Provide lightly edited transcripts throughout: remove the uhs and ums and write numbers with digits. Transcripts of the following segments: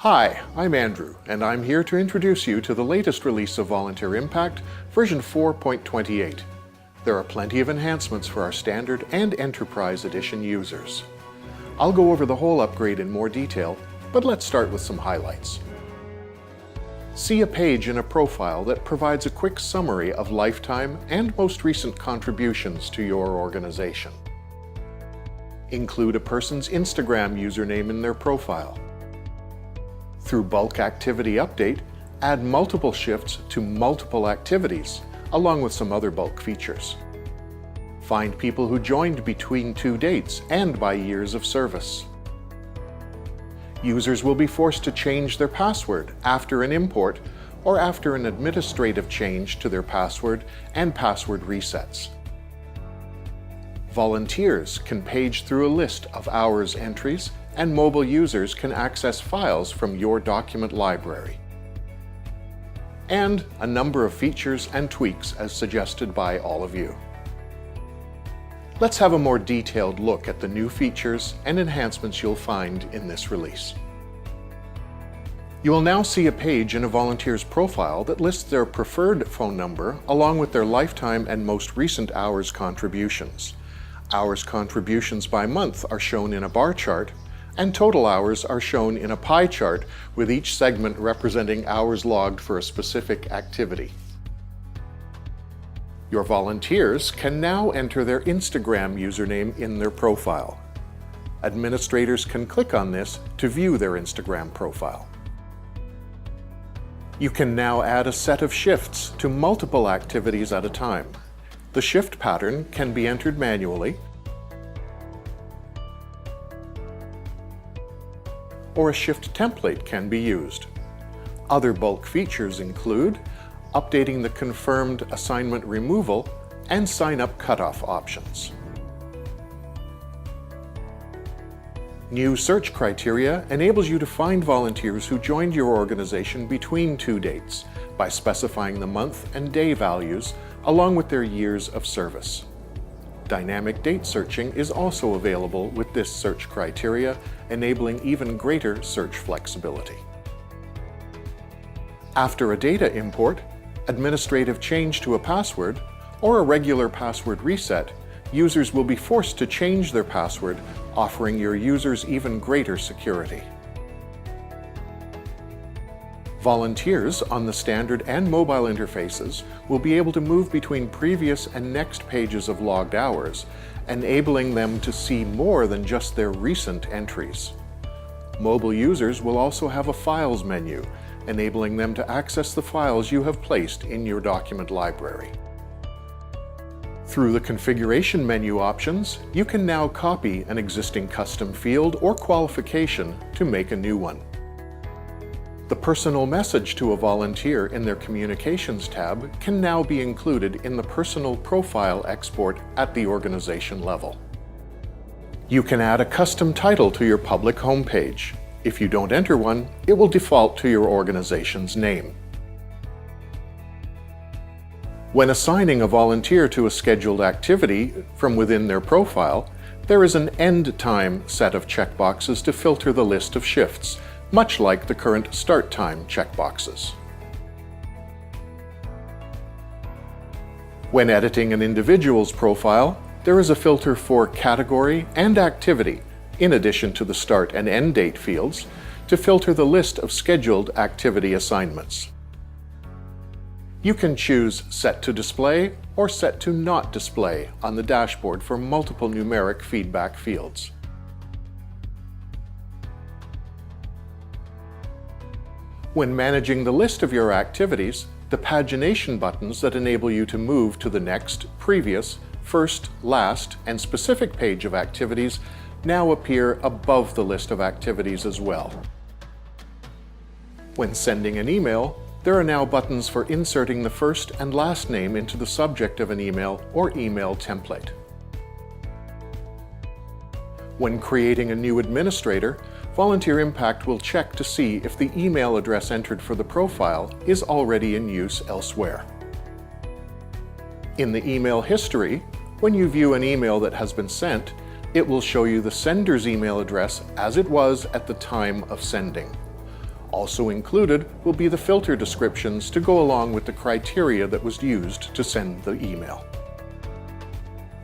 Hi, I'm Andrew, and I'm here to introduce you to the latest release of Volunteer Impact, version 4.28. There are plenty of enhancements for our Standard and Enterprise Edition users. I'll go over the whole upgrade in more detail, but let's start with some highlights. See a page in a profile that provides a quick summary of lifetime and most recent contributions to your organization. Include a person's Instagram username in their profile. Through Bulk Activity Update, add multiple shifts to multiple activities, along with some other bulk features. Find people who joined between two dates and by years of service. Users will be forced to change their password after an import or after an administrative change to their password and password resets. Volunteers can page through a list of hours entries, and mobile users can access files from your document library. And a number of features and tweaks as suggested by all of you. Let's have a more detailed look at the new features and enhancements you'll find in this release. You will now see a page in a volunteer's profile that lists their preferred phone number along with their lifetime and most recent hours contributions. Hours contributions by month are shown in a bar chart, and total hours are shown in a pie chart with each segment representing hours logged for a specific activity. Your volunteers can now enter their Instagram username in their profile. Administrators can click on this to view their Instagram profile. You can now add a set of shifts to multiple activities at a time. The shift pattern can be entered manually, or a shift template can be used. Other bulk features include updating the confirmed assignment removal and sign-up cutoff options. New search criteria enables you to find volunteers who joined your organization between two dates by specifying the month and day values along with their years of service. Dynamic date searching is also available with this search criteria, enabling even greater search flexibility. After a data import, administrative change to a password, or a regular password reset, users will be forced to change their password, offering your users even greater security. Volunteers on the standard and mobile interfaces will be able to move between previous and next pages of logged hours, enabling them to see more than just their recent entries. Mobile users will also have a Files menu, enabling them to access the files you have placed in your document library. Through the configuration menu options, you can now copy an existing custom field or qualification to make a new one. The personal message to a volunteer in their Communications tab can now be included in the personal profile export at the organization level. You can add a custom title to your public homepage. If you don't enter one, it will default to your organization's name. When assigning a volunteer to a scheduled activity from within their profile, there is an end time set of checkboxes to filter the list of shifts, much like the current start time checkboxes. When editing an individual's profile, there is a filter for category and activity, in addition to the start and end date fields, to filter the list of scheduled activity assignments. You can choose Set to Display or Set to Not Display on the dashboard for multiple numeric feedback fields. When managing the list of your activities, the pagination buttons that enable you to move to the next, previous, first, last, and specific page of activities now appear above the list of activities as well. When sending an email, there are now buttons for inserting the first and last name into the subject of an email or email template. When creating a new administrator, Volunteer Impact will check to see if the email address entered for the profile is already in use elsewhere. In the email history, when you view an email that has been sent, it will show you the sender's email address as it was at the time of sending. Also included will be the filter descriptions to go along with the criteria that was used to send the email.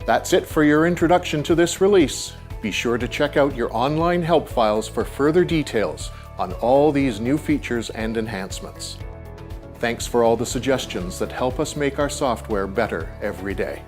That's it for your introduction to this release. Be sure to check out your online help files for further details on all these new features and enhancements. Thanks for all the suggestions that help us make our software better every day.